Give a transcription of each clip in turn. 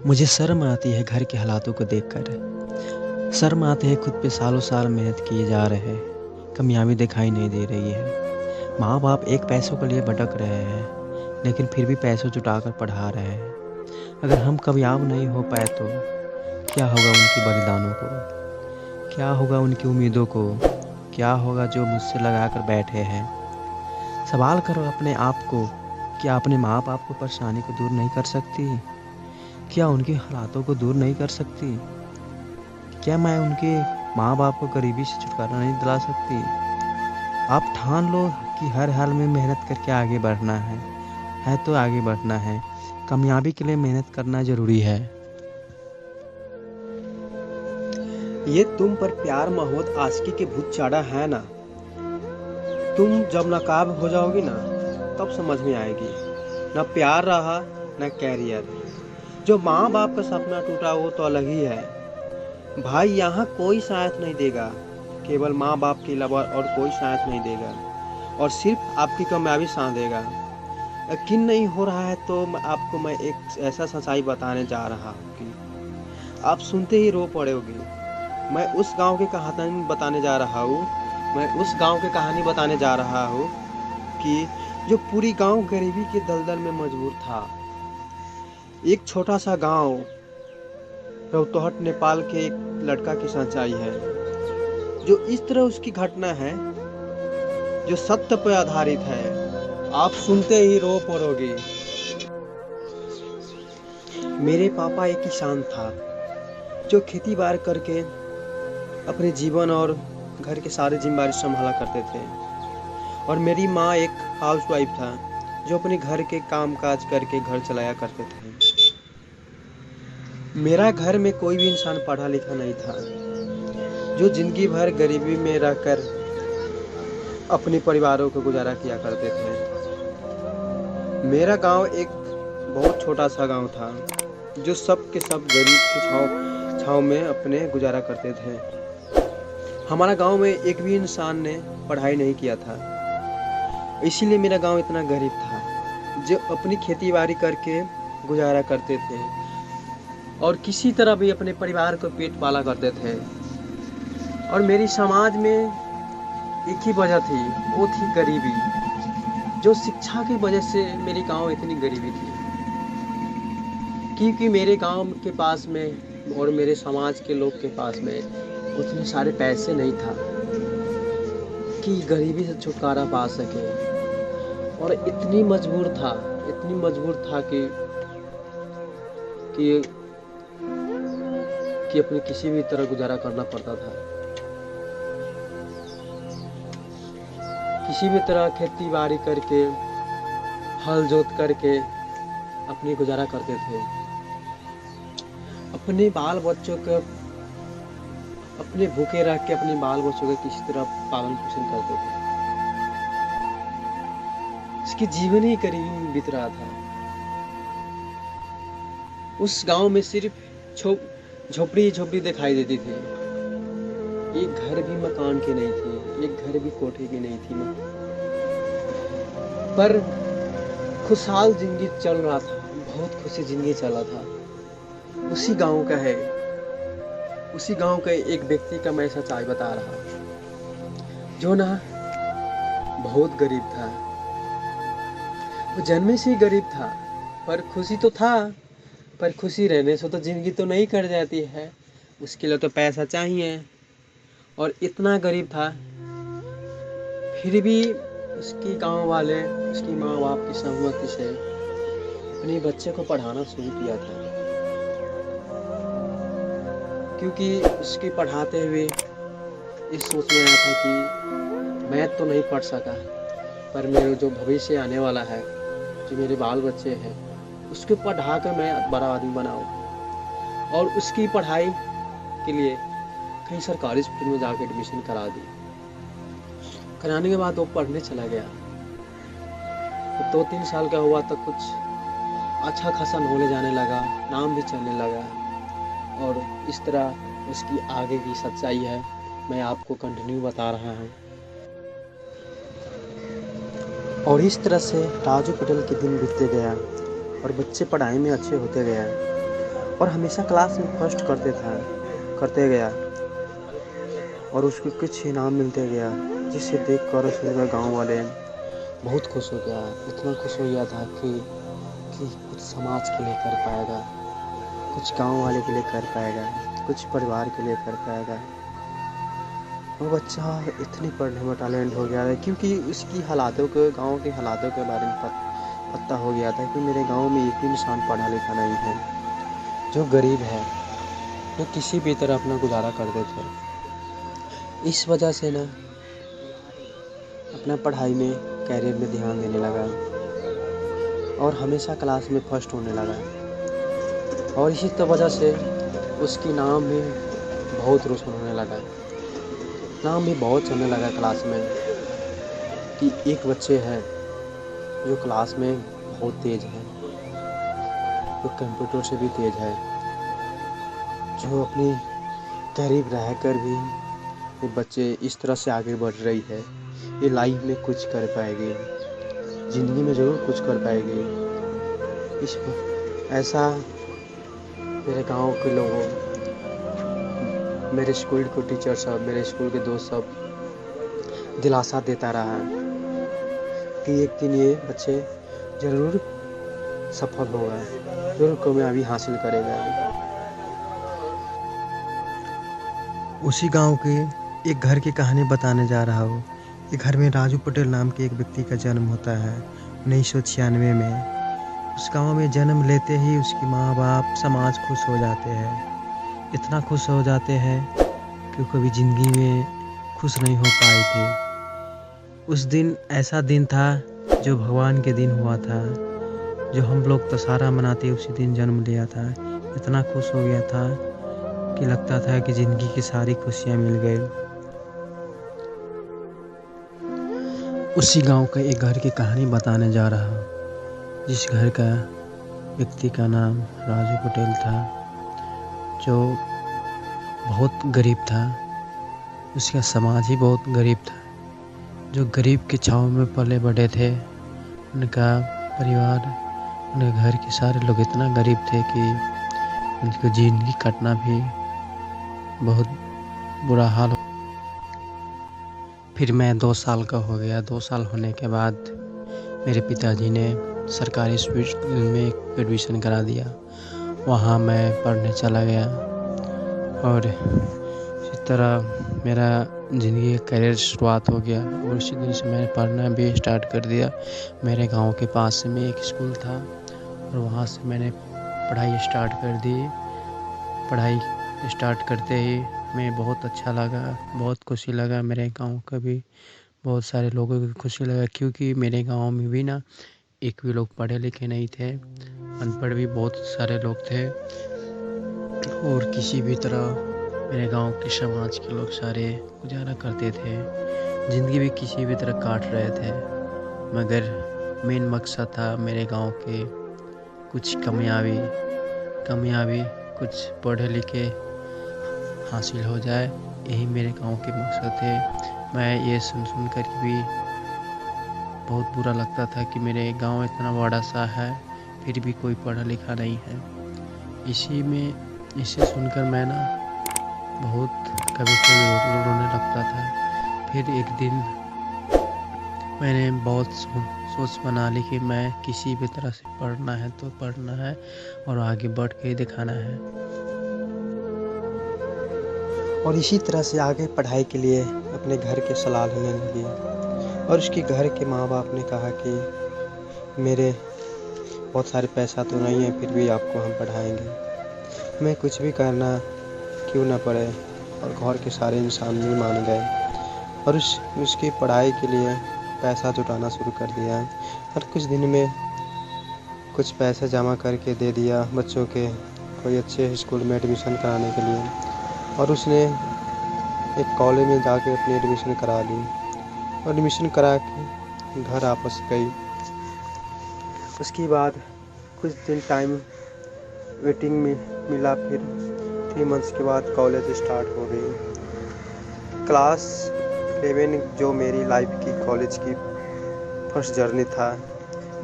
मुझे शर्म आती है घर के हालातों को देखकर। शर्म आती है खुद पे सालों साल मेहनत किए जा रहे हैं, कामयाबी दिखाई नहीं दे रही है। माँ बाप एक पैसों के लिए भटक रहे हैं, लेकिन फिर भी पैसों जुटाकर पढ़ा रहे हैं। अगर हम कामयाब नहीं हो पाए तो क्या होगा उनकी बलिदानों को? क्या होगा उनकी उम्मीदों को? क्या होगा जो मुझसे लगा कर बैठे हैं? सवाल करो अपने आप को, क्या अपने माँ बाप को परेशानी को दूर नहीं कर सकती? क्या उनके हालातों को दूर नहीं कर सकती? क्या मैं उनके माँ बाप को गरीबी से छुटकारा नहीं दिला सकती? आप ठान लो कि हर हाल में मेहनत करके आगे बढ़ना है तो आगे बढ़ना है। कामयाबी के लिए मेहनत करना ज़रूरी है। ये तुम पर प्यार मोहब्बत आशिकी के भूत चाड़ा है ना। तुम जब नाकाब हो जाओगी ना, तब समझ में आएगी। ना प्यार रहा, ना कैरियर। जो माँ बाप का सपना टूटा वो तो अलग ही है। भाई यहाँ कोई साथ नहीं देगा, केवल माँ बाप के अलावा और कोई साथ नहीं देगा, और सिर्फ आपकी कामयाबी साथ देगा। यकीन नहीं हो रहा है तो आपको मैं एक ऐसा सच्चाई बताने जा रहा हूँ कि आप सुनते ही रो पड़ोगे। मैं उस गांव की कहानी बताने जा रहा हूँ। कि जो पूरी गांव गरीबी के दलदल में मजबूर था। एक छोटा सा गांव रौतहट नेपाल के एक लड़का की सच्चाई है। जो इस तरह उसकी घटना है, जो सत्य पर आधारित है। आप सुनते ही रो पड़ोगे। मेरे पापा एक किसान था, जो खेती बाड़ी करके अपने जीवन और घर के सारे जिम्मेदारी संभाला करते थे। और मेरी माँ एक हाउसवाइफ था, जो अपने घर के काम काज करके घर चलाया करते थे। मेरा घर में कोई भी इंसान पढ़ा लिखा नहीं था, जो जिंदगी भर गरीबी में रहकर अपने परिवारों को गुजारा किया करते थे। मेरा गांव एक बहुत छोटा सा गांव था, जो सब के सब गरीब की छाँव में अपने गुजारा करते थे। हमारा गांव में एक भी इंसान ने पढ़ाई नहीं किया था, इसीलिए मेरा गांव इतना गरीब था, जो अपनी खेती बाड़ी करके गुजारा करते थे और किसी तरह भी अपने परिवार को पेट पाला करते थे। और मेरी समाज में एक ही वजह थी, वो थी गरीबी। जो शिक्षा की वजह से मेरी गांव इतनी गरीबी थी, क्योंकि मेरे गांव के पास में और मेरे समाज के लोग के पास में उतने सारे पैसे नहीं था कि गरीबी से छुटकारा पा सके। और इतनी मजबूर था कि अपने किसी भी तरह गुजारा करना पड़ता था। किसी भी तरह खेती बाड़ी करके, हल जोत करके अपनी गुजारा करते थे। अपने बाल बच्चों को अपने भूखे रख के अपने बाल बच्चों का किसी तरह पालन पोषण करते थे। इसकी जीवन ही गरीबी में बीत रहा था। उस गांव में सिर्फ झोपड़ी दिखाई देती थी। एक घर भी मकान की नहीं थी, एक घर भी कोठे की नहीं थी। पर खुशहाल जिंदगी चल रहा था, बहुत खुशी जिंदगी चला था। उसी गांव का एक व्यक्ति का मैं सच्चाई बता रहा, जो ना बहुत गरीब था। वो जन्मे से ही गरीब था, पर खुशी तो था। पर खुशी रहने से तो जिंदगी तो नहीं कट जाती है, उसके लिए तो पैसा चाहिए। और इतना गरीब था, फिर भी उसके गांव वाले, उसकी माँ बाप की सहमति से अपने बच्चे को पढ़ाना शुरू किया था। क्योंकि उसके पढ़ाते हुए इस सोच में आया था कि मैं तो नहीं पढ़ सका, पर मेरे जो भविष्य आने वाला है, जो मेरे बाल बच्चे हैं, उसको पढ़ा कर मैं बड़ा आदमी बनाऊँ। और उसकी पढ़ाई के लिए कहीं सरकारी स्कूल में जाकर एडमिशन करा दी। कराने के बाद वो पढ़ने चला गया। तो 2-3 साल का हुआ तो कुछ अच्छा खासा नॉलेज आने लगा, नाम भी चलने लगा। और इस तरह उसकी आगे की सच्चाई है, मैं आपको कंटिन्यू बता रहा हूँ। और इस तरह से राजू पटेल के दिन बीतते गया और बच्चे पढ़ाई में अच्छे होते गए। और हमेशा क्लास में फर्स्ट करते गया और उसको कुछ इनाम मिलते गया, जिसे देखकर उसके गाँव वाले बहुत खुश हो गया। इतना खुश हो गया था कि कुछ समाज के लिए कर पाएगा, कुछ गाँव वाले के लिए कर पाएगा, कुछ परिवार के लिए कर पाएगा। वो बच्चा इतनी पढ़ने में टैलेंट हो गया है क्योंकि उसकी हालातों के गाँव के हालातों के बारे में पता हो गया था कि मेरे गाँव में एक भी इंसान पढ़ा लिखा नहीं है, जो गरीब है, जो किसी भी तरह अपना गुजारा करते थे। इस वजह से ना अपना पढ़ाई में कैरियर में ध्यान देने लगा और हमेशा क्लास में फर्स्ट होने लगा और इसी तो वजह से उसकी नाम भी बहुत रोशन होने लगा। नाम भी बहुत चलने लगा क्लास में कि एक बच्चे हैं जो क्लास में बहुत तेज़ है, जो कंप्यूटर से भी तेज़ है, जो अपनी करीब रहकर भी ये बच्चे इस तरह से आगे बढ़ रही है, ये लाइफ में कुछ कर पाएगी, ज़िंदगी में ज़रूर कुछ कर पाएगी। इस ऐसा मेरे गांव के लोगों, मेरे स्कूल के टीचर सब, मेरे स्कूल के दोस्त सब दिलासा देता रहा कि एक दिन ये बच्चे ज़रूर सफल होगा, ज़रूर कामयाबी हासिल करेगा। उसी गांव के एक घर की कहानी बताने जा रहा हूँ। एक घर में राजू पटेल नाम के एक व्यक्ति का जन्म होता है 1996 में। उस गांव में जन्म लेते ही उसकी माँ बाप समाज खुश हो जाते हैं। इतना खुश हो जाते हैं कि वो कभी ज़िंदगी में खुश नहीं हो पाई थी। उस दिन ऐसा दिन था जो भगवान के दिन हुआ था, जो हम लोग दशहरा मनाते उसी दिन जन्म लिया था। इतना खुश हो गया था कि लगता था कि ज़िंदगी की सारी खुशियाँ मिल गई। उसी गांव का एक घर की कहानी बताने जा रहा हूँ, जिस घर का व्यक्ति का नाम राजू पटेल था, जो बहुत गरीब था। उसका समाज ही बहुत गरीब था। जो गरीब की छाँव में पले बढ़े थे, उनका परिवार, उनके घर के सारे लोग इतना गरीब थे कि उनकी ज़िंदगी काटना भी बहुत बुरा हाल। फिर मैं 2 साल का हो गया। 2 साल होने के बाद मेरे पिताजी ने सरकारी स्कूल में एडमिशन करा दिया। वहाँ मैं पढ़ने चला गया और इसी तरह मेरा ज़िंदगी का करियर शुरुआत हो गया और उसी दिन से मैंने पढ़ना भी स्टार्ट कर दिया। मेरे गांव के पास में एक स्कूल था और वहाँ से मैंने पढ़ाई स्टार्ट कर दी। पढ़ाई स्टार्ट करते ही मैं बहुत अच्छा लगा, बहुत खुशी लगा। मेरे गांव का भी बहुत सारे लोगों को खुशी लगा क्योंकि मेरे गांव में भी ना एक भी लोग पढ़े लिखे नहीं थे, अनपढ़ भी बहुत सारे लोग थे और किसी भी तरह मेरे गांव के समाज के लोग सारे गुजारा करते थे, ज़िंदगी भी किसी भी तरह काट रहे थे। मगर मेन मकसद था मेरे गांव के कुछ कामयाबी कुछ पढ़े लिखे हासिल हो जाए, यही मेरे गांव के मकसद थे। मैं ये सुन कर भी बहुत बुरा लगता था कि मेरे गांव इतना बड़ा सा है फिर भी कोई पढ़ा लिखा नहीं है। इसे सुनकर मैं ना बहुत कभी रोने लगता था। फिर एक दिन मैंने बहुत सोच बना ली कि मैं किसी भी तरह से पढ़ना है तो पढ़ना है और आगे बढ़ के दिखाना है। और इसी तरह से आगे पढ़ाई के लिए अपने घर की सलाह लेने लगी और उसके घर के माँ बाप ने कहा कि मेरे बहुत सारे पैसा तो नहीं है, फिर भी आपको हम पढ़ाएंगे, मैं कुछ भी करना क्यों ना पड़े। और घर के सारे इंसान भी मान गए और उसकी पढ़ाई के लिए पैसा जुटाना शुरू कर दिया और कुछ दिन में कुछ पैसे जमा करके दे दिया बच्चों के कोई अच्छे स्कूल में एडमिशन कराने के लिए। और उसने एक कॉलेज में जाके अपनी एडमिशन करा ली और एडमिशन करा के घर वापस गई। उसके बाद कुछ दिन टाइम वेटिंग में मिला, फिर 3 मंथ्स के बाद कॉलेज स्टार्ट हो गई। क्लास 11 जो मेरी लाइफ की कॉलेज की फर्स्ट जर्नी था,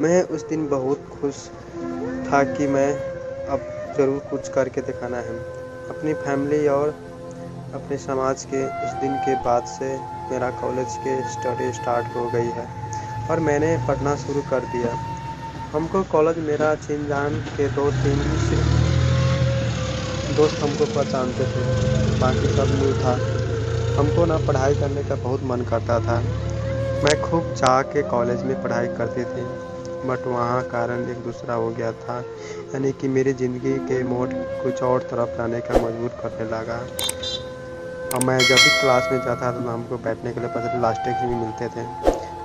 मैं उस दिन बहुत खुश था कि मैं अब ज़रूर कुछ करके दिखाना है। अपनी फैमिली और अपने समाज के इस दिन के बाद से मेरा कॉलेज के स्टडी स्टार्ट हो गई है और मैंने पढ़ना शुरू कर दिया। हमको कॉलेज मेरा चिन जान के 2-3 सिर्फ दोस्त हमको पहचानते थे, बाकी सब न्यू था। हमको ना पढ़ाई करने का बहुत मन करता था। मैं खूब चाह के कॉलेज में पढ़ाई करती थी, बट वहाँ कारण एक दूसरा हो गया था, यानी कि मेरी ज़िंदगी के मोड़ कुछ और तरफ जाने का मजबूर करने लगा। और मैं जब भी क्लास में जाता था तो हमको बैठने के लिए पता लास्ट डेस्क भी मिलते थे।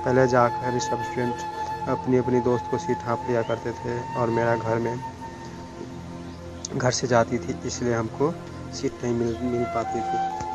पहले जाकर सब स्टूडेंट अपनी अपनी दोस्त को सीट हाँप लिया करते थे और मेरा घर से जाती थी, इसलिए हमको सीट नहीं मिल पाती थी।